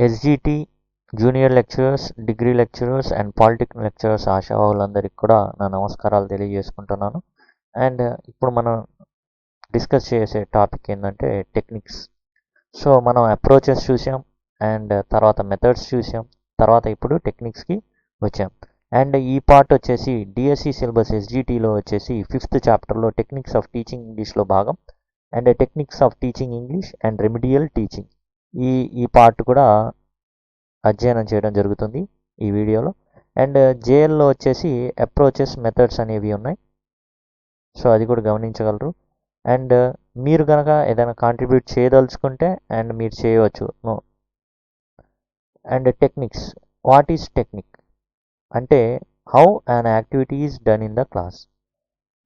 SGT junior lecturers, degree lecturers and polytechnic lecturers ఆశావాహులందరికీ కూడా నా నమస్కారాలు తెలియజేసుకుంటున్నాను. అండ్ ఇప్పుడు మనం డిస్కస్ చేసే టాపిక్ ఏంటంటే టెక్నిక్స్. సో మనం అప్రోచెస్ చూసాం, అండ్ తర్వాత మెథడ్స్ చూసాం, తర్వాత ఇప్పుడు టెక్నిక్స్కి వచ్చాం. అండ్ ఈ పార్ట్ వచ్చేసి డిఎస్సి సిలబస్ ఎస్జిటిలో వచ్చేసి 5th చాప్టర్లో టెక్నిక్స్ ఆఫ్ టీచింగ్ ఇంగ్లీష్లో భాగం, and techniques of teaching English and remedial teaching ఈ పార్ట్ కూడా అధ్యయనం చేయడం జరుగుతుంది ఈ వీడియోలో. అండ్ జేఎల్లో వచ్చేసి అప్రోచెస్ మెథడ్స్ అనేవి ఉన్నాయి, సో అది కూడా గమనించగలరు. అండ్ మీరు కనుక ఏదైనా కాంట్రిబ్యూట్ చేయదలుచుకుంటే అండ్ మీరు చేయవచ్చు. And techniques, what is technique అంటే how an activity is done in the class.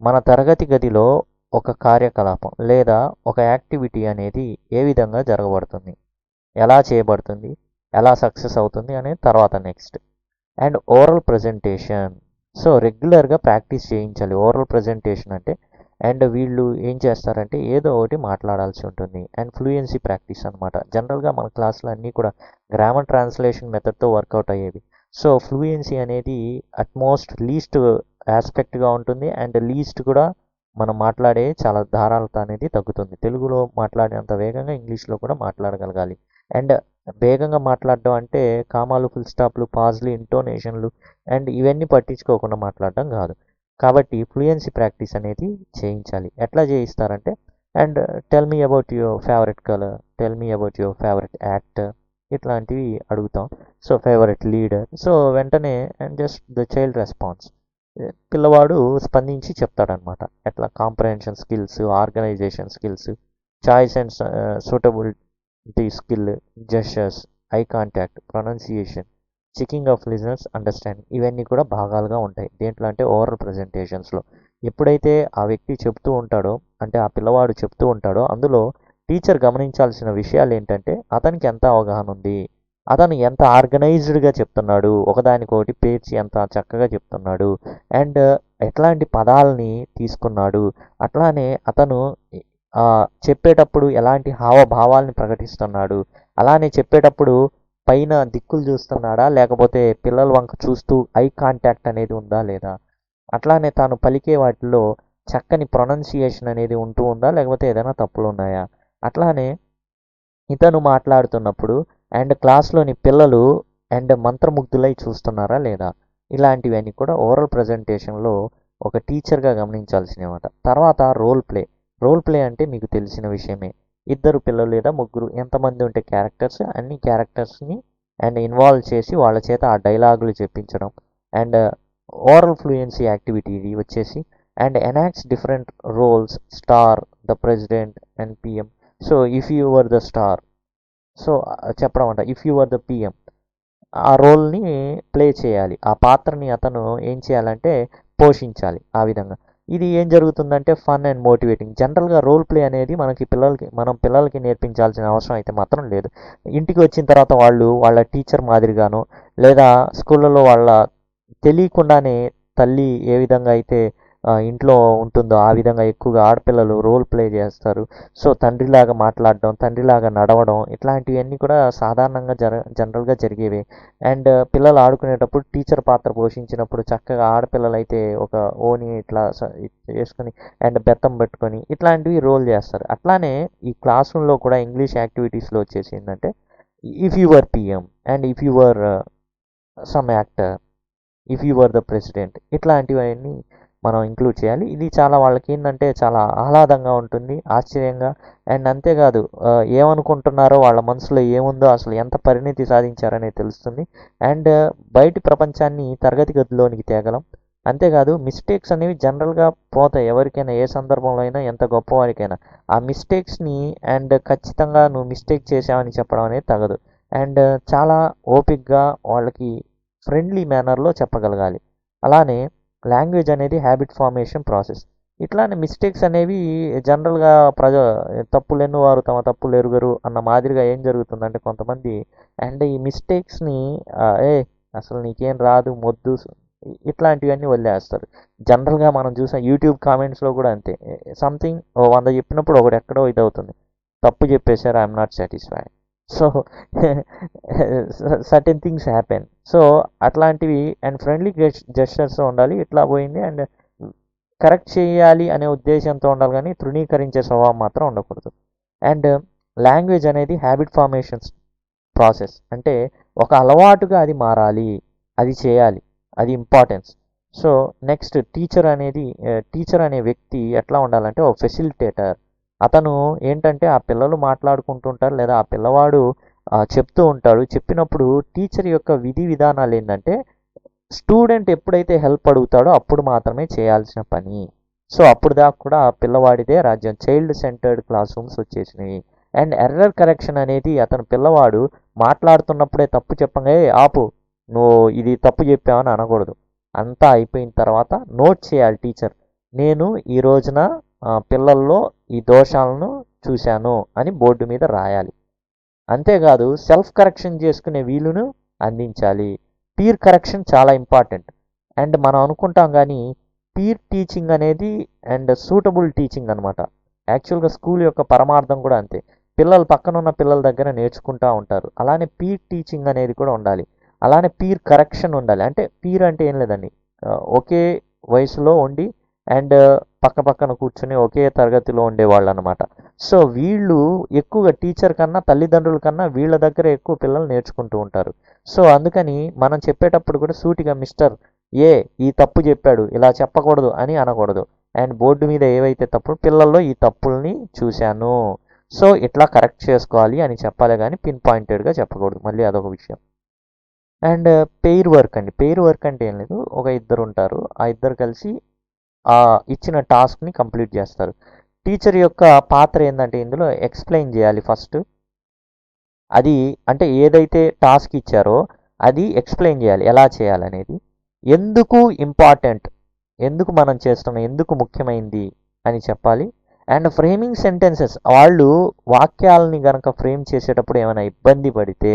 మన తరగతి గదిలో ఒక కార్యకలాపం లేదా ఒక యాక్టివిటీ అనేది ఏ విధంగా జరగబడుతుంది, ఎలా చేయబడుతుంది, ఎలా సక్సెస్ అవుతుంది అనేది తర్వాత next. And oral presentation, so రెగ్యులర్గా ప్రాక్టీస్ చేయించాలి ఓరల్ ప్రజెంటేషన్ అంటే. అండ్ వీళ్ళు ఏం చేస్తారంటే ఏదో ఒకటి మాట్లాడాల్సి ఉంటుంది. అండ్ ఫ్లూయెన్సీ ప్రాక్టీస్ అనమాట. జనరల్గా మన క్లాసులు అన్నీ కూడా గ్రామర్ ట్రాన్స్లేషన్ మెథడ్తో వర్కౌట్ అయ్యేవి. సో ఫ్లూయెన్సీ అనేది అట్మోస్ట్ లీస్ట్ ఆస్పెక్ట్గా ఉంటుంది. అండ్ లీస్ట్ కూడా మనం మాట్లాడే చాలా ధారాళత అనేది తగ్గుతుంది. తెలుగులో మాట్లాడేంత వేగంగా ఇంగ్లీష్లో కూడా మాట్లాడగలగాలి. అండ్ వేగంగా మాట్లాడడం అంటే కామాలు, ఫుల్ స్టాప్లు, పాజ్లు, ఇంటోనేషన్లు అండ్ ఇవన్నీ పట్టించుకోకుండా మాట్లాడడం కాదు. కాబట్టి ఫ్లూయెన్సీ ప్రాక్టీస్ అనేది చేయించాలి. ఎట్లా చేయిస్తారంటే and tell me about your favourite colour, tell me about your favourite actor, ఇట్లాంటివి అడుగుతాం. సో ఫేవరెట్ లీడర్, సో వెంటనే and just the child response, పిల్లవాడు స్పందించి చెప్తాడనమాట. ఎట్లా comprehension skills, organisation skills, choice and suitability skill, gestures, eye contact, pronunciation, checking of listeners understanding, ఇవన్నీ కూడా భాగాలుగా ఉంటాయి. దేంట్లో అంటే ఓరల్ ప్రజెంటేషన్స్లో. ఎప్పుడైతే ఆ వ్యక్తి చెప్తూ ఉంటాడో అంటే ఆ పిల్లవాడు చెప్తూ ఉంటాడో అందులో టీచర్ గమనించాల్సిన విషయాలు ఏంటంటే అతనికి ఎంత అవగాహన ఉంది, అతను ఎంత ఆర్గనైజ్డ్గా చెప్తున్నాడు, ఒకదానికొకటి పేర్చి ఎంత చక్కగా చెప్తున్నాడు, అండ్ ఎట్లాంటి పదాలని తీసుకున్నాడు, అట్లానే అతను చెప్పేటప్పుడు ఎలాంటి హావభావాల్ని ప్రకటిస్తున్నాడు, అలానే చెప్పేటప్పుడు పైన దిక్కులు చూస్తున్నాడా లేకపోతే పిల్లల వంక చూస్తూ ఐ కాంటాక్ట్ అనేది ఉందా లేదా, అట్లానే తాను పలికే వాటిలో చక్కని ప్రొనౌన్సియేషన్ అనేది ఉంటూ ఉందా లేకపోతే ఏదైనా తప్పులు ఉన్నాయా, అట్లానే ఇతను మాట్లాడుతున్నప్పుడు అండ్ క్లాస్లోని పిల్లలు అండ్ మంత్రముగ్ధులై చూస్తున్నారా లేదా, ఇలాంటివన్నీ కూడా ఓరల్ ప్రజెంటేషన్లో ఒక టీచర్గా గమనించాల్సినవి అన్నమాట. తర్వాత రోల్ ప్లే అంటే మీకు తెలిసిన విషయమే. ఇద్దరు పిల్లలు లేదా ముగ్గురు ఎంతమంది ఉంటే క్యారెక్టర్స్, అన్ని క్యారెక్టర్స్ని అండ్ ఇన్వాల్వ్ చేసి వాళ్ళ చేత ఆ డైలాగులు చెప్పించడం. అండ్ ఓరల్ ఫ్లూయెన్సీ యాక్టివిటీ ఇది వచ్చేసి and enacts different roles, star, the president and PM. So if you were the star, so చెప్పడం అంట if you are the PM, ఆ రోల్ని ప్లే చేయాలి. ఆ పాత్రని అతను ఏం చేయాలంటే పోషించాలి. ఆ విధంగా ఇది ఏం జరుగుతుందంటే ఫన్ అండ్ మోటివేటింగ్. జనరల్గా రోల్ ప్లే అనేది మనం పిల్లలకి నేర్పించాల్సిన అవసరం అయితే మాత్రం లేదు. ఇంటికి వచ్చిన తర్వాత వాళ్ళు వాళ్ళ టీచర్ మాదిరిగానో లేదా స్కూళ్ళలో వాళ్ళ తెలియకుండానే తల్లి ఏ విధంగా అయితే ఇంట్లో ఉంటుందో ఆ విధంగా ఎక్కువగా ఆడపిల్లలు రోల్ ప్లే చేస్తారు. సో తండ్రిలాగా మాట్లాడడం, తండ్రిలాగా నడవడం, ఇట్లాంటివన్నీ కూడా సాధారణంగా జనరల్గా జరిగేవి. అండ్ పిల్లలు ఆడుకునేటప్పుడు టీచర్ పాత్ర పోషించినప్పుడు చక్కగా ఆడపిల్లలు అయితే ఒక ఓని ఇట్లా వేసుకొని అండ్ బెత్తం పెట్టుకొని ఇట్లాంటివి రోల్ చేస్తారు. అట్లానే ఈ క్లాస్ రూమ్లో కూడా ఇంగ్లీష్ యాక్టివిటీస్లో వచ్చేసి ఏంటంటే if you were PM and if you were some actor, if you were the president, ఇట్లాంటివన్నీ మనం ఇంక్లూడ్ చేయాలి. ఇది చాలా వాళ్ళకి ఏంటంటే చాలా ఆహ్లాదంగా ఉంటుంది, ఆశ్చర్యంగా. అండ్ అంతేకాదు ఏమనుకుంటున్నారో వాళ్ళ మనసులో ఏముందో అసలు ఎంత పరిణితి సాధించారనేది తెలుస్తుంది. అండ్ బయటి ప్రపంచాన్ని తరగతి గదిలోనికి తేగలం. అంతేకాదు మిస్టేక్స్ అనేవి జనరల్గా పోతాయి. ఎవరికైనా ఏ సందర్భంలో అయినా ఎంత గొప్పవారికైనా ఆ మిస్టేక్స్ని అండ్ ఖచ్చితంగా నువ్వు మిస్టేక్ చేసావని చెప్పడం అనేది తగదు. అండ్ చాలా ఓపిక్గా వాళ్ళకి ఫ్రెండ్లీ మేనర్లో చెప్పగలగాలి. అలానే లాంగ్వేజ్ అనేది హ్యాబిట్ ఫార్మేషన్ ప్రాసెస్. ఇట్లానే మిస్టేక్స్ అనేవి జనరల్గా తప్పులెన్ను వారు తమ తప్పులు ఎరుగరు అన్న మాదిరిగా ఏం జరుగుతుందంటే కొంతమంది అండ్ ఈ మిస్టేక్స్ని అసలు నీకేం రాదు మొద్దు ఇట్లాంటివన్నీ వదిలేస్తారు. జనరల్గా మనం చూసాం యూట్యూబ్ కామెంట్స్లో కూడా అంతే. సంథింగ్ 100 చెప్పినప్పుడు ఒకటి ఎక్కడో ఇది అవుతుంది, తప్పు చెప్పేశారు, I'm not satisfied, so certain things happen. So అట్లాంటివి అండ్ ఫ్రెండ్లీ జెస్చర్స్ ఉండాలి. ఇట్లా పోయింది అండ్ కరెక్ట్ చేయాలి అనే ఉద్దేశంతో ఉండాలి, కానీ తృణీకరించే స్వభావం మాత్రం ఉండకూడదు. అండ్ లాంగ్వేజ్ అనేది హ్యాబిట్ ఫార్మేషన్స్ ప్రాసెస్, అంటే ఒక అలవాటుగా అది మారాలి, అది చేయాలి, అది ఇంపార్టెన్స్. సో నెక్స్ట్ టీచర్ అనే వ్యక్తి ఎట్లా ఉండాలంటే ఒక ఫెసిలిటేటర్. అతను ఏంటంటే ఆ పిల్లలు మాట్లాడుకుంటుంటారు లేదా ఆ పిల్లవాడు చెప్తూ ఉంటాడు. చెప్పినప్పుడు టీచర్ యొక్క విధి విధానాలు ఏంటంటే స్టూడెంట్ ఎప్పుడైతే హెల్ప్ అడుగుతాడో అప్పుడు మాత్రమే చేయాల్సిన పని. సో అప్పుడు దాకా కూడా ఆ పిల్లవాడిదే రాజ్యం. చైల్డ్ సెంటర్డ్ క్లాస్ రూమ్స్ వచ్చేసినాయి. అండ్ ఎర్రర్ కరెక్షన్ అనేది అతను పిల్లవాడు మాట్లాడుతున్నప్పుడే తప్పు చెప్పంగా ఆపు, నువ్వు ఇది తప్పు చెప్పావని అనకూడదు. అంతా అయిపోయిన తర్వాత నోట్ చేయాలి టీచర్, నేను ఈ రోజున పిల్లల్లో ఈ దోషాలను చూశాను అని బోర్డు మీద రాయాలి. అంతేకాదు సెల్ఫ్ కరెక్షన్ చేసుకునే వీలును అందించాలి. పీర్ కరెక్షన్ చాలా ఇంపార్టెంట్. అండ్ మనం అనుకుంటాం కానీ పీర్ టీచింగ్ అనేది అండ్ సూటబుల్ టీచింగ్ అనమాట. యాక్చువల్గా స్కూల్ యొక్క పరమార్థం కూడా అంతే. పిల్లలు పక్కన ఉన్న పిల్లల దగ్గర నేర్చుకుంటూ ఉంటారు. అలానే పీర్ టీచింగ్ అనేది కూడా ఉండాలి. అలానే పీర్ కరెక్షన్ ఉండాలి. అంటే పీర్ అంటే ఏం లేదండి, ఒకే వయసులో ఉండి అండ్ పక్క పక్కన కూర్చుని ఒకే తరగతిలో ఉండేవాళ్ళు అనమాట. సో వీళ్ళు ఎక్కువగా టీచర్ కన్నా తల్లిదండ్రుల కన్నా వీళ్ళ దగ్గర ఎక్కువ పిల్లలు నేర్చుకుంటూ ఉంటారు. సో అందుకని మనం చెప్పేటప్పుడు కూడా సూటిగా మిస్టర్ ఏ ఈ తప్పు చెప్పాడు, ఇలా చెప్పకూడదు అని అనకూడదు. అండ్ బోర్డు మీద ఏవైతే తప్పులు పిల్లల్లో ఈ తప్పుల్ని చూశాను, సో ఇట్లా కరెక్ట్ చేసుకోవాలి అని చెప్పాలి, కానీ పిన్ పాయింటెడ్గా చెప్పకూడదు. మళ్ళీ అదొక విషయం. అండ్ పెయిర్ వర్క్ అండి. పెయిర్ వర్క్ అంటే ఏం లేదు, ఒక ఇద్దరు ఉంటారు, ఆ ఇద్దరు కలిసి ఆ ఇచ్చిన టాస్క్ని కంప్లీట్ చేస్తారు. టీచర్ యొక్క పాత్ర ఏంటంటే ఇందులో ఎక్స్ప్లెయిన్ చేయాలి ఫస్ట్. అది అంటే ఏదైతే టాస్క్ ఇచ్చారో అది ఎక్స్ప్లెయిన్ చేయాలి ఎలా చేయాలనేది, ఎందుకు ఇంపార్టెంట్, ఎందుకు మనం చేస్తున్నాం, ఎందుకు ముఖ్యమైంది అని చెప్పాలి. అండ్ ఫ్రేమింగ్ సెంటెన్సెస్, వాళ్ళు వాక్యాలని కనుక ఫ్రేమ్ చేసేటప్పుడు ఏమైనా ఇబ్బంది పడితే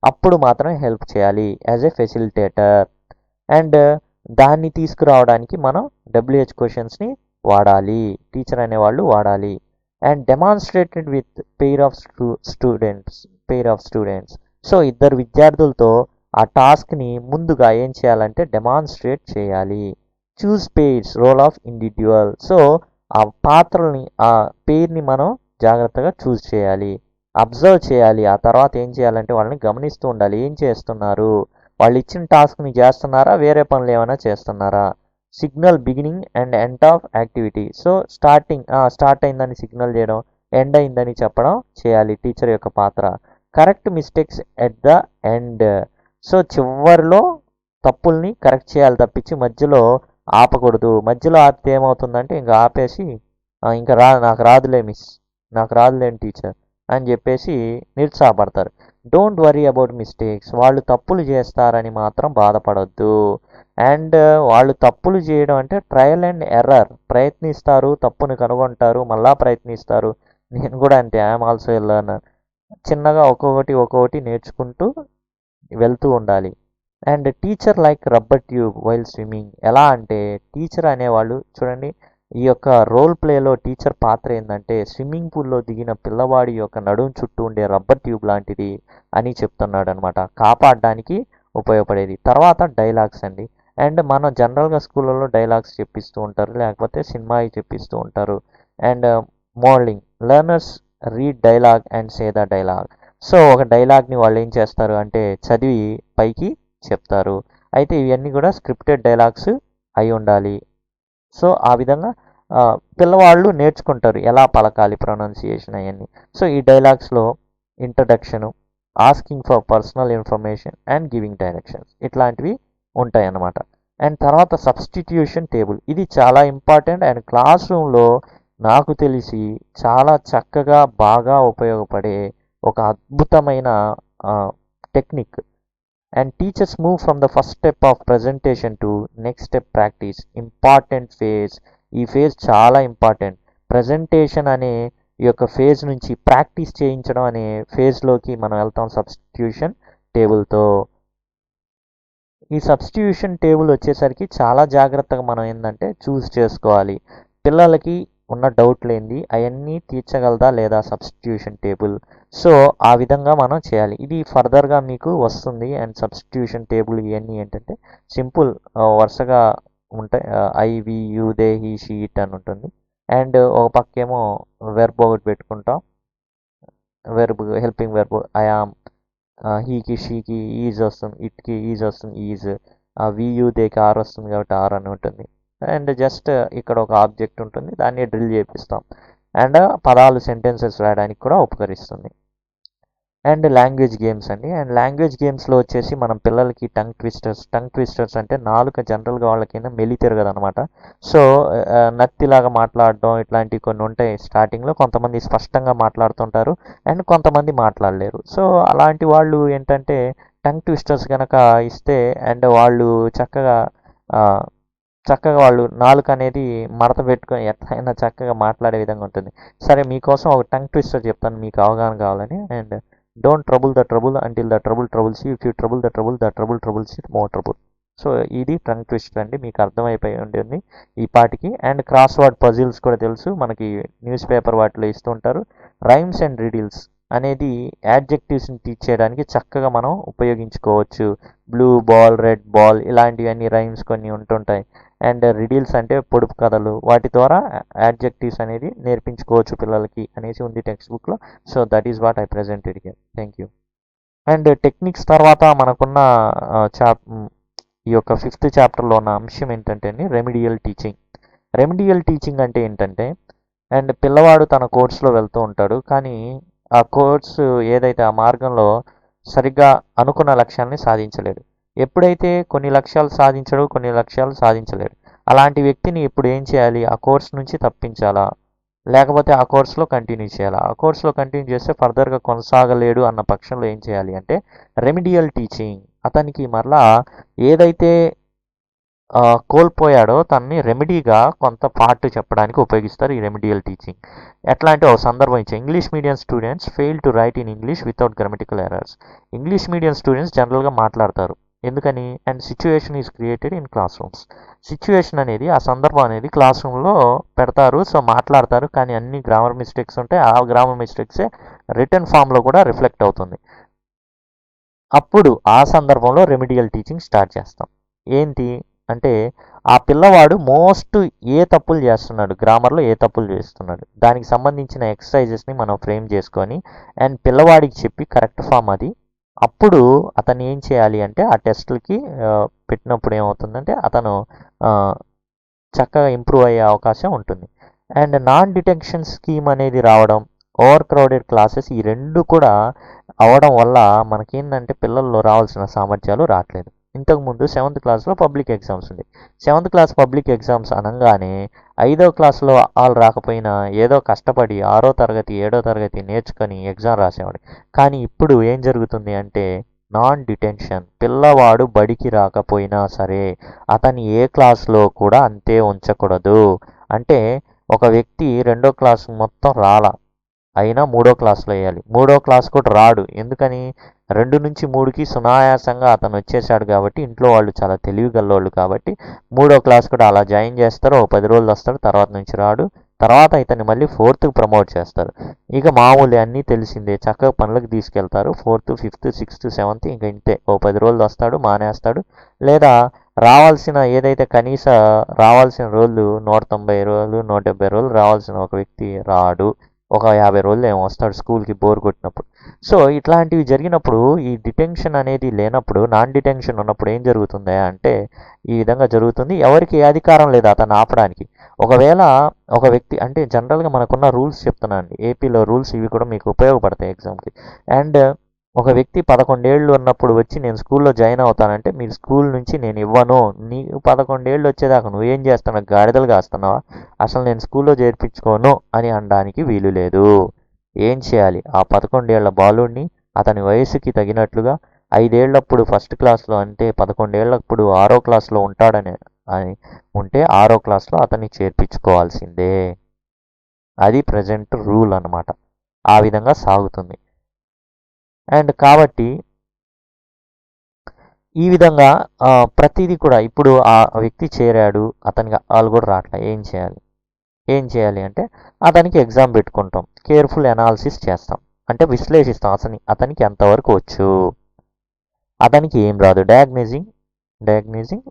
అప్పుడు మాత్రం హెల్ప్ చేయాలి యాజ్ ఎ ఫెసిలిటేటర్. అండ్ దాన్ని తీసుకురావడానికి మనం డబ్ల్యూహెచ్ క్వశ్చన్స్ని వాడాలి, టీచర్ అనేవాళ్ళు వాడాలి. And demonstrated with pair of students. So ఇద్దరు విద్యార్థులతో ఆ టాస్క్ని ముందుగా ఏం చేయాలంటే డెమాన్స్ట్రేట్ చేయాలి. Choose pairs role of individual. So ఆ పాత్రల్ని ఆ పెయిర్ని మనం జాగ్రత్తగా చూస్ చేయాలి, అబ్జర్వ్ చేయాలి. ఆ తర్వాత ఏం చేయాలంటే వాళ్ళని గమనిస్తూ ఉండాలి, ఏం చేస్తున్నారు, వాళ్ళు ఇచ్చిన టాస్క్ని చేస్తున్నారా, వేరే పనులు ఏమైనా చేస్తున్నారా. Signal beginning and end of activity. So start అయిందని సిగ్నల్ చేయడం, ఎండ్ అయిందని చెప్పడం చేయాలి టీచర్ యొక్క పాత్ర. Correct mistakes at the end. So చివరిలో తప్పుల్ని కరెక్ట్ చేయాలి తప్పించి మధ్యలో ఆపకూడదు. మధ్యలో ఆపితే ఏమవుతుందంటే ఇంకా ఆపేసి ఇంకా నాకు రాదులే మిస్, నాకు రాదులేని టీచర్ అని చెప్పేసి నిరుత్సాహపడతారు. Don't worry about mistakes. వాళ్ళు తప్పులు చేస్తారని మాత్రం బాధపడొద్దు. అండ్ వాళ్ళు తప్పులు చేయడం అంటే ట్రయల్ అండ్ ఎర్రర్, ప్రయత్నిస్తారు, తప్పుని కనుగొంటారు, మళ్ళా ప్రయత్నిస్తారు. నేను కూడా అంతే, ఐఎమ్ ఆల్సో ఎ లర్నర్. చిన్నగా ఒక్కొక్కటి నేర్చుకుంటూ వెళ్తూ ఉండాలి. And teacher like rubber tube while swimming. ఎలా అంటే టీచర్ అనేవాళ్ళు చూడండి, ఈ యొక్క రోల్ ప్లేలో టీచర్ పాత్ర ఏంటంటే స్విమ్మింగ్ పూల్లో దిగిన పిల్లవాడి యొక్క నడుం చుట్టూ ఉండే రబ్బర్ ట్యూబ్ లాంటిది అని చెప్తున్నాడు అనమాట, కాపాడడానికి ఉపయోగపడేది. తర్వాత డైలాగ్స్ అండి. అండ్ మనం జనరల్గా స్కూళ్ళలో డైలాగ్స్ చెప్పిస్తూ ఉంటారు, లేకపోతే సినిమా చెప్పిస్తూ ఉంటారు. And modelling, learners read dialogue and say the dialogue. So ఒక డైలాగ్ని వాళ్ళు ఏం చేస్తారు అంటే చదివి పైకి చెప్తారు. అయితే ఇవన్నీ కూడా స్క్రిప్టెడ్ డైలాగ్స్ అయి ఉండాలి. సో ఆ విధంగా పిల్లవాళ్ళు నేర్చుకుంటారు ఎలా పలకాలి, ప్రొనౌన్సియేషన్ అవన్నీ. సో ఈ డైలాగ్స్లో introduction, asking for personal information and giving directions ఇట్లాంటివి ఉంటాయి అన్నమాట. అండ్ తర్వాత సబ్స్టిట్యూషన్ టేబుల్, ఇది చాలా ఇంపార్టెంట్. అండ్ క్లాస్ రూమ్లో నాకు తెలిసి చాలా చక్కగా బాగా ఉపయోగపడే ఒక అద్భుతమైన technique. And teachers move from the first step of presentation to next step practice. Important phase, ఈ ఫేజ్ చాలా ఇంపార్టెంట్. ప్రజెంటేషన్ అనే ఈ యొక్క ఫేజ్ నుంచి ప్రాక్టీస్ చేయించడం అనే ఫేజ్లోకి మనం వెళ్తాం సబ్స్టిట్యూషన్ టేబుల్తో. ఈ సబ్స్టిట్యూషన్ టేబుల్ వచ్చేసరికి చాలా జాగ్రత్తగా మనం ఏంటంటే చూస్ చేసుకోవాలి. పిల్లలకి ఉన్న డౌట్లు ఏంది అవన్నీ తీర్చగలదా లేదా సబ్స్టిట్యూషన్ టేబుల్. సో ఆ విధంగా మనం చేయాలి. ఇది ఫర్దర్గా మీకు వస్తుంది. అండ్ సబ్స్టిట్యూషన్ టేబుల్ ఇవన్నీ ఏంటంటే సింపుల్ వరుసగా ఉంటాయి. I we you they he she it అని ఉంటుంది. అండ్ ఒక పక్కేమో వెర్బ్ ఒకటి పెట్టుకుంటాం. Verb helping verb I am, హీకి షీకి ఈజ్ వస్తుంది, ఇట్కి ఈజ్ వస్తుంది ఈజ్, వి యూ దేకి ఆర్ వస్తుంది కాబట్టి ఆర్ అని ఉంటుంది. అండ్ జస్ట్ ఇక్కడ ఒక ఆబ్జెక్ట్ ఉంటుంది, దాన్ని డ్రిల్ చేపిస్తాం. అండ్ పదాలు సెంటెన్సెస్ రాయడానికి కూడా ఉపకరిస్తుంది. అండ్ లాంగ్వేజ్ గేమ్స్ అండి. అండ్ లాంగ్వేజ్ గేమ్స్లో వచ్చేసి మనం పిల్లలకి టంగ్ ట్విస్టర్స్ అంటే నాలుక జనరల్గా వాళ్ళకైనా మెలి తిరగదు అనమాట. సో నత్తిలాగా మాట్లాడడం ఇట్లాంటివి కొన్ని ఉంటాయి. స్టార్టింగ్లో కొంతమంది స్పష్టంగా మాట్లాడుతుంటారు అండ్ కొంతమంది మాట్లాడలేరు. సో అలాంటి వాళ్ళు ఏంటంటే టంగ్ ట్విస్టర్స్ కనుక ఇస్తే అండ్ వాళ్ళు చక్కగా ఆ, చక్కగా వాళ్ళు నాలుక అనేది మడత పెట్టుకొని ఎట్లయినా చక్కగా మాట్లాడే విధంగా ఉంటుంది. సరే మీకోసం ఒక టంగ్ ట్విస్టర్ చెప్తాను మీకు అవగాహన కావాలని. And don't trouble the trouble until the trouble troubles you, if you trouble the trouble the trouble troubles you more trouble. So ఇది టంగ్ ట్విస్టర్ అండి, మీకు అర్థమైపోయి ఉంటుంది ఈ పాటికి. అండ్ క్రాస్ వర్డ్ పజిల్స్ కూడా తెలుసు, మనకి న్యూస్ పేపర్ వాటిలో ఇస్తుంటారు. రైమ్స్ అండ్ రిడిల్స్ అనేది యాడ్జెక్టివ్స్ని టీచ్ చేయడానికి చక్కగా మనం ఉపయోగించుకోవచ్చు. బ్లూ బాల్, రెడ్ బాల్ ఇలాంటివన్నీ రైమ్స్ కొన్ని ఉంటుంటాయి. అండ్ రిడిల్స్ అంటే పొడుపు కథలు, వాటి ద్వారా యాడ్జెక్టివ్స్ అనేది నేర్పించుకోవచ్చు పిల్లలకి అనేసి ఉంది టెక్స్ట్ బుక్లో. So that is what I presented here. Thank you. And techniques తర్వాత మనకున్న ఈ యొక్క 5th చాప్టర్లో ఉన్న అంశం ఏంటంటే అండి రెమిడియల్ టీచింగ్. రెమిడియల్ టీచింగ్ అంటే ఏంటంటే అండ్ పిల్లవాడు తన కోర్సులో వెళ్తూ ఉంటాడు, కానీ ఆ కోర్సు ఏదైతే ఆ మార్గంలో సరిగ్గా అనుకున్న లక్ష్యాన్ని సాధించలేడు. ఎప్పుడైతే కొన్ని లక్ష్యాలు సాధించడు, కొన్ని లక్ష్యాలు సాధించలేడు, అలాంటి వ్యక్తిని ఇప్పుడు ఏం చేయాలి? ఆ కోర్స్ నుంచి తప్పించాలా, లేకపోతే ఆ కోర్సులో కంటిన్యూ చేయాలా? ఆ కోర్సులో కంటిన్యూ చేస్తే ఫర్దర్గా కొనసాగలేడు అన్న పక్షంలో ఏం చేయాలి అంటే రెమిడియల్ టీచింగ్. అతనికి మరలా ఏదైతే కోల్పోయాడో తనని రెమెడీగా కొంత పార్ట్ చెప్పడానికి ఉపయోగిస్తారు ఈ రెమిడియల్ టీచింగ్. ఎట్లా అంటే ఒక సందర్భం ఇచ్చే English medium students fail to right in English without grammatical errors. English medium students జనరల్గా మాట్లాడతారు, ఎందుకని? And situation is created in class rooms. Situation అనేది ఆ సందర్భం అనేది క్లాస్ రూమ్లో పెడతారు. సో మాట్లాడతారు, కానీ అన్ని గ్రామర్ మిస్టేక్స్ ఉంటాయి. ఆ గ్రామర్ మిస్టేక్సే రిటర్న్ ఫామ్లో కూడా రిఫ్లెక్ట్ అవుతుంది. అప్పుడు ఆ సందర్భంలో రెమిడియల్ టీచింగ్ స్టార్ట్ చేస్తాం. ఏంటి అంటే ఆ పిల్లవాడు ఏ తప్పులు చేస్తున్నాడు, గ్రామర్లో ఏ తప్పులు చేస్తున్నాడు, దానికి సంబంధించిన ఎక్సర్సైజెస్ని మనం ఫ్రేమ్ చేసుకొని అండ్ పిల్లవాడికి చెప్పి కరెక్ట్ ఫామ్ అది. అప్పుడు అతను ఏం చేయాలి అంటే ఆ టెస్టులకి పెట్టినప్పుడు ఏమవుతుందంటే అతను చక్కగా ఇంప్రూవ్ అయ్యే అవకాశం ఉంటుంది. అండ్ నాన్ డిటెక్షన్ స్కీమ్ అనేది రావడం, ఓవర్ క్రౌడెడ్ క్లాసెస్, ఈ రెండు కూడా అవడం వల్ల మనకేంటంటే పిల్లల్లో రావాల్సిన సామర్థ్యాలు రావట్లేదు. ఇంతకుముందు 7th క్లాస్లో పబ్లిక్ ఎగ్జామ్స్ ఉంది. 7th క్లాస్ పబ్లిక్ ఎగ్జామ్స్ అనగానే 5వ క్లాస్లో వాళ్ళు రాకపోయినా ఏదో కష్టపడి 6వ తరగతి 7వ తరగతి నేర్చుకొని ఎగ్జామ్ రాసేవాడు. కానీ ఇప్పుడు ఏం జరుగుతుంది అంటే నాన్ డిటెన్షన్, పిల్లవాడు బడికి రాకపోయినా సరే అతని ఏ క్లాస్లో కూడా అంతే ఉంచకూడదు. అంటే ఒక వ్యక్తి 2వ క్లాస్ మొత్తం రాలా, అయినా 3వ క్లాస్లో వేయాలి. 3వ క్లాస్ కూడా రాడు, ఎందుకని? 2 నుంచి 3కి సునాయాసంగా అతను వచ్చేసాడు కాబట్టి, ఇంట్లో వాళ్ళు చాలా తెలివిగల్లోళ్ళు కాబట్టి 3వ క్లాస్ కూడా అలా జాయిన్ చేస్తారు. ఒక 10 రోజులు వస్తాడు, తర్వాత నుంచి రాడు. తర్వాత ఇతన్ని మళ్ళీ 4th ప్రమోట్ చేస్తారు. ఇక మామూలు అన్నీ తెలిసిందే, చక్కగా పనులకు తీసుకెళ్తారు. 4th 5th 6th 7th ఇంకా ఇంతే. ఓ 10 రోజులు వస్తాడు, మానేస్తాడు. లేదా రావాల్సిన ఏదైతే కనీస రావాల్సిన రోజులు 190 రోజులు 170 రోజులు రావాల్సిన ఒక వ్యక్తి రాడు, ఒక 50 రోజులు ఏమో వస్తాడు స్కూల్కి బోర్ కొట్టినప్పుడు. సో ఇట్లాంటివి జరిగినప్పుడు ఈ డిటెన్షన్ అనేది లేనప్పుడు, నాన్ డిటెన్షన్ ఉన్నప్పుడు ఏం జరుగుతుంది అంటే ఈ విధంగా జరుగుతుంది. ఎవరికి అధికారం లేదు అతను ఆపడానికి. ఒకవేళ ఒక వ్యక్తి అంటే జనరల్గా మనకున్న రూల్స్ చెప్తున్నాను అండి, ఏపీలో రూల్స్, ఇవి కూడా మీకు ఉపయోగపడతాయి ఎగ్జామ్కి. అండ్ ఒక వ్యక్తి 11 ఏళ్ళు ఉన్నప్పుడు వచ్చి నేను స్కూల్లో జాయిన్ అవుతానంటే మీరు స్కూల్ నుంచి నేను ఇవ్వను, నీకు 11 ఏళ్ళు వచ్చేదాకా నువ్వేం చేస్తున్నావు, గాడిదలు కాస్తున్నావా, అసలు నేను స్కూల్లో చేర్పించుకోను అని అనడానికి వీలు లేదు. ఏం చేయాలి? ఆ 11 ఏళ్ల బాలుడిని అతని వయసుకి తగినట్లుగా 5 ఏళ్ళప్పుడు 1st క్లాస్లో అంటే 11 ఏళ్ళప్పుడు 6వ క్లాస్లో ఉంటాడని అని ఉంటే 6వ క్లాస్లో అతన్ని చేర్పించుకోవాల్సిందే. అది ప్రజెంట్ రూల్ అన్నమాట. ఆ విధంగా సాగుతుంది. అండ్ కాబట్టి ఈ విధంగా ప్రతిదీ కూడా ఇప్పుడు ఆ వ్యక్తి చేరాడు, అతనికి వాళ్ళు కూడా రావట్లే, ఏం చేయాలి? ఏం చేయాలి అంటే అతనికి ఎగ్జామ్ పెట్టుకుంటాం, కేర్ఫుల్ అనాలిసిస్ చేస్తాం, అంటే విశ్లేషిస్తాం అతనికి ఎంతవరకు వచ్చు, అతనికి ఏం రాదు, డయాగ్నైజింగ్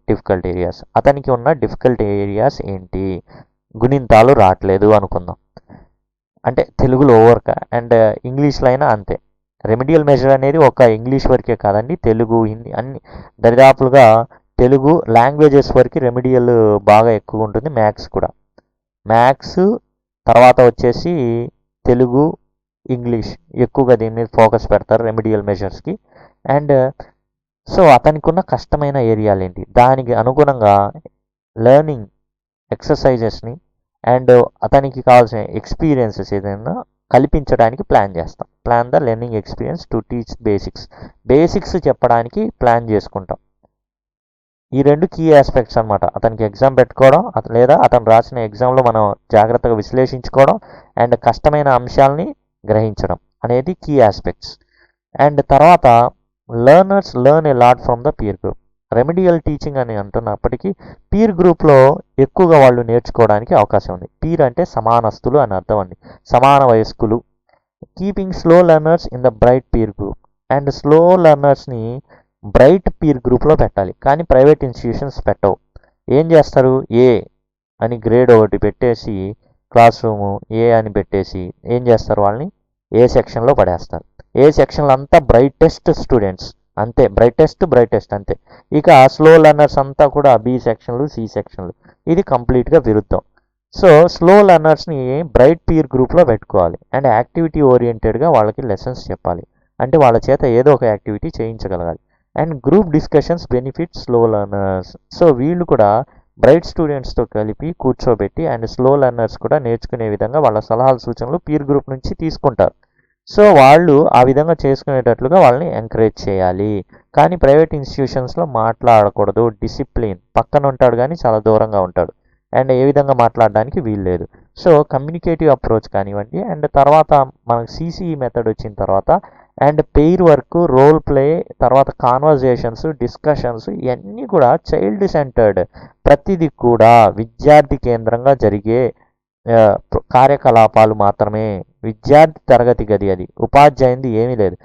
డిఫికల్ట్ ఏరియాస్, అతనికి ఉన్న డిఫికల్ట్ ఏరియాస్ ఏంటి, గుణింతాలు రావట్లేదు అనుకుందాం, అంటే తెలుగులో ఓవర్క అండ్ ఇంగ్లీష్లో అయినా అంతే. రెమెడియల్ మెజర్ అనేది ఒక ఇంగ్లీష్ వరకే కాదండి, తెలుగు, హిందీ అన్ని దరిదాపులుగా తెలుగు లాంగ్వేజెస్ వరకు రెమెడియల్ బాగా ఎక్కువ ఉంటుంది. మ్యాథ్స్ కూడా, మ్యాథ్స్ తర్వాత వచ్చేసి తెలుగు, ఇంగ్లీష్ ఎక్కువగా దీని మీద ఫోకస్ పెడతారు రెమెడియల్ మెజర్స్కి. అండ్ సో అతనికి ఉన్న కష్టమైన ఏరియాలు ఏంటి, దానికి అనుగుణంగా లెర్నింగ్ ఎక్సర్సైజెస్ని అండ్ అతనికి కావాల్సిన ఎక్స్పీరియన్సెస్ ఏదైనా కల్పించడానికి ప్లాన్ చేస్తాం. Plan the learning experience to teach basics చెప్పడానికి ప్లాన్ చేసుకుంటాం. ఈ రెండు కీ ఆస్పెక్ట్స్ అనమాట. అతనికి ఎగ్జామ్ పెట్టుకోవడం లేదా అతను రాసిన ఎగ్జామ్లో మనం జాగ్రత్తగా విశ్లేషించుకోవడం అండ్ కష్టమైన అంశాలని గ్రహించడం అనేది కీ ఆస్పెక్ట్స్. అండ్ తర్వాత learners learn a lot from the peer group. Remedial teaching అని అంటున్నప్పటికీ పీర్ గ్రూప్లో ఎక్కువగా వాళ్ళు నేర్చుకోవడానికి అవకాశం ఉంది. పీర్ అంటే సమానస్తులు అని అర్థం అండి, సమాన వయస్కులు. Keeping slow learners in the bright peer group. And slow లెర్నర్స్ని బ్రైట్ పీర్ గ్రూప్లో పెట్టాలి, కానీ ప్రైవేట్ ఇన్స్టిట్యూషన్స్ పెట్టవు. ఏం చేస్తారు, ఏ అని గ్రేడ్ ఒకటి పెట్టేసి క్లాస్ రూము ఏ అని పెట్టేసి ఏం చేస్తారు, వాళ్ళని ఏ సెక్షన్లో పడేస్తారు. ఏ సెక్షన్లో అంతా బ్రైటెస్ట్ స్టూడెంట్స్ అంతే, బ్రైటెస్ట్ అంతే. ఇక స్లో లెర్నర్స్ అంతా కూడా బి సెక్షన్లు, సి సెక్షన్లు. ఇది కంప్లీట్గా విరుద్ధం. సో స్లో లెర్నర్స్ని బ్రైట్ పీర్ గ్రూప్లో పెట్టుకోవాలి అండ్ యాక్టివిటీ ఓరియంటెడ్గా వాళ్ళకి లెసన్స్ చెప్పాలి, అంటే వాళ్ళ చేత ఏదో ఒక యాక్టివిటీ చేయించగలగాలి. And group discussions benefit slow learners. So వీళ్ళు కూడా బ్రైట్ స్టూడెంట్స్తో కలిపి కూర్చోబెట్టి అండ్ స్లో లెర్నర్స్ కూడా నేర్చుకునే విధంగా వాళ్ళ సలహాలు సూచనలు పీర్ గ్రూప్ నుంచి తీసుకుంటారు. సో వాళ్ళు ఆ విధంగా చేసుకునేటట్లుగా వాళ్ళని ఎంకరేజ్ చేయాలి. కానీ ప్రైవేట్ ఇన్స్టిట్యూషన్స్లో మాట్లాడకూడదు, డిసిప్లిన్, పక్కన ఉంటాడు కానీ చాలా దూరంగా ఉంటాడు అండ్ ఏ విధంగా మాట్లాడడానికి వీల్లేదు. సో కమ్యూనికేటివ్ అప్రోచ్ కానివ్వండి. అండ్ తర్వాత మనకు సిసిఈ మెథడ్ వచ్చిన తర్వాత and pair work, role play, తర్వాత కాన్వర్జేషన్స్, డిస్కషన్స్, ఇవన్నీ కూడా చైల్డ్ సెంటర్డ్, ప్రతిదీ కూడా విద్యార్థి కేంద్రంగా జరిగే కార్యకలాపాలు మాత్రమే. విద్యార్థి తరగతి గది అది, ఉపాధ్యాయునిది ఏమీ లేదు.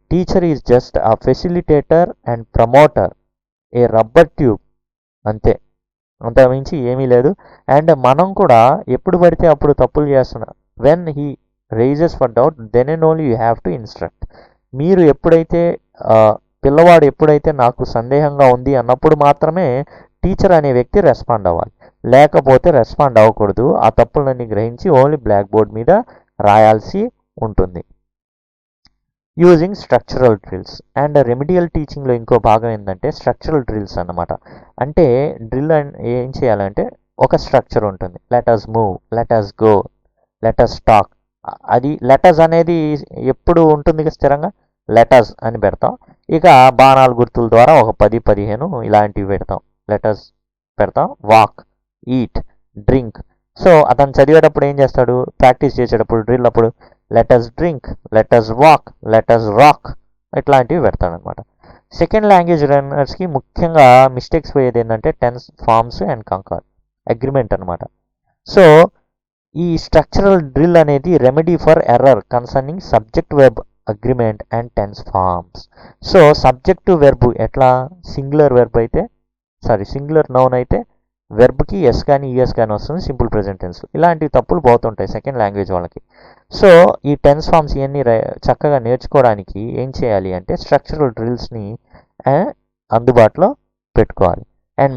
టీచర్ ఈజ్ జస్ట్ ఆ facilitator and promoter, A rubber tube అంతే, అంతకుమించి ఏమీ లేదు. అండ్ మనం కూడా ఎప్పుడు పడితే అప్పుడు తప్పులు చేస్తున్నాం. When he rises for doubt then and only you have to instruct. మీరు ఎప్పుడైతే పిల్లవాడు ఎప్పుడైతే నాకు సందేహంగా ఉంది అన్నప్పుడు మాత్రమే టీచర్ అనే వ్యక్తి రెస్పాండ్ అవ్వాలి, లేకపోతే రెస్పాండ్ అవ్వకూడదు. ఆ తప్పులన్నీ గ్రహించి ఓన్లీ బ్లాక్ బోర్డ్ మీద రాయాల్సి ఉంటుంది. Using structural drills. And remedial టీచింగ్లో ఇంకో భాగం ఏంటంటే స్ట్రక్చరల్ డ్రిల్స్ అన్నమాట. అంటే డ్రిల్ ఏం చేయాలంటే ఒక స్ట్రక్చర్ ఉంటుంది, let us move, let us go, let us talk. అది లెటస్ అనేది ఎప్పుడు ఉంటుంది స్థిరంగా, లెటస్ అని పెడతాం. ఇక బాణాల గుర్తుల ద్వారా ఒక 10-15 ఇలాంటివి పెడతాం, లెటస్ పెడతాం. Walk, eat, drink. సో అతను చదివేటప్పుడు ఏం చేస్తాడు, ప్రాక్టీస్ చేసేటప్పుడు డ్రిల్ అప్పుడు let us drink, let us walk, let us rock, ఇట్లాంటివి పెడతాడు అనమాట. సెకండ్ లాంగ్వేజ్ లెర్నర్స్కి ముఖ్యంగా మిస్టేక్స్ పోయేది ఏంటంటే tense, forms and concord, agreement అనమాట. సో ఈ స్ట్రక్చరల్ డ్రిల్ అనేది remedy for error concerning subject verb agreement and tense forms. So subject verb ఎట్లా, సింగులర్ నౌన్ అయితే వెర్బ్కి ఎస్ కానీ ఈఎస్ కానీ వస్తుంది, సింపుల్ ప్రెజెంట్ టెన్స్. ఇలాంటి తప్పులు పోతుంటాయి సెకండ్ లాంగ్వేజ్ వాళ్ళకి. సో ఈ టెన్స్ ఫార్మ్స్ ఇవన్నీ చక్కగా నేర్చుకోవడానికి ఏం చేయాలి అంటే స్ట్రక్చరల్ డ్రిల్స్ని అందుబాటులో పెట్టుకోవాలి. And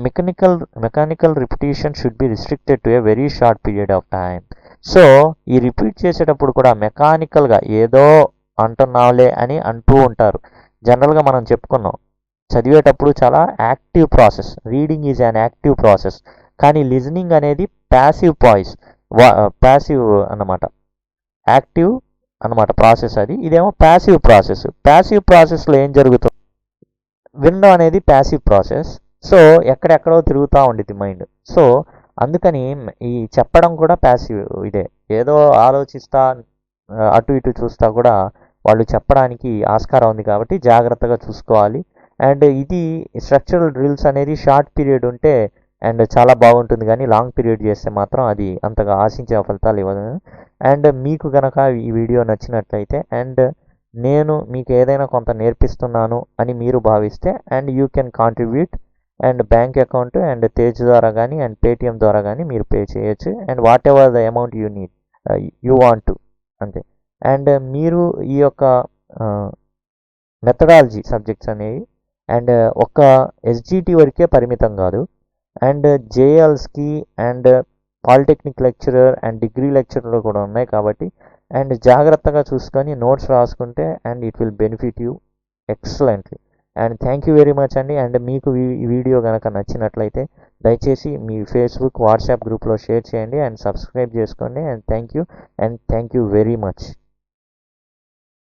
mechanical repetition should be restricted to a very short period of time. So ఈ రిపీట్ చేసేటప్పుడు కూడా మెకానికల్గా ఏదో అంటున్నావులే అని అంటూ ఉంటారు. జనరల్గా మనం చెప్పుకున్నాం, చదివేటప్పుడు చాలా active process, reading is an active process, కానీ లిజనింగ్ అనేది ప్యాసివ్ అన్నమాట, యాక్టివ్ అన్నమాట ప్రాసెస్ అది. ఇదేమో ప్యాసివ్ ప్రాసెస్లో ఏం జరుగుతుంది, వినడం అనేది ప్యాసివ్ ప్రాసెస్. సో ఎక్కడెక్కడో తిరుగుతూ ఉండిద్ది మైండ్. సో అందుకని ఈ చెప్పడం కూడా ప్యాసివ్ ఇదే, ఏదో ఆలోచిస్తా అటు ఇటు చూస్తా కూడా వాళ్ళు చెప్పడానికి ఆస్కారం ఉంది, కాబట్టి జాగ్రత్తగా చూసుకోవాలి. అండ్ ఇది స్ట్రక్చరల్ డ్రిల్స్ అనేది షార్ట్ పీరియడ్ ఉంటే అండ్ చాలా బాగుంటుంది, కానీ లాంగ్ పీరియడ్ చేస్తే మాత్రం అది అంతగా ఆశించే ఫలితాలు ఇవ్వదు. అండ్ మీకు కనుక ఈ వీడియో నచ్చినట్లయితే అండ్ నేను మీకు ఏదైనా కొంత నేర్పిస్తున్నాను అని మీరు భావిస్తే and you can contribute and bank account and Tez ద్వారా కానీ అండ్ పేటిఎం ద్వారా కానీ మీరు పే చేయొచ్చు and whatever the amount you need you want to, అంతే. అండ్ మీరు ఈ యొక్క మెథడాలజీ సబ్జెక్ట్స్ అనేవి అండ్ ఒక ఎస్జిటి వరకే పరిమితం కాదు, అండ్ జేఎల్స్కి and polytechnic lecturer and degree లెక్చరర్లు కూడా ఉన్నాయి. కాబట్టి అండ్ జాగ్రత్తగా చూసుకొని నోట్స్ రాసుకుంటే and it will benefit you excellently. And thank you very much అండి. అండ్ మీకు ఈ వీడియో కనుక నచ్చినట్లయితే దయచేసి మీ ఫేస్బుక్ వాట్సాప్ గ్రూప్లో షేర్ చేయండి అండ్ సబ్స్క్రైబ్ చేసుకోండి. And thank you very much.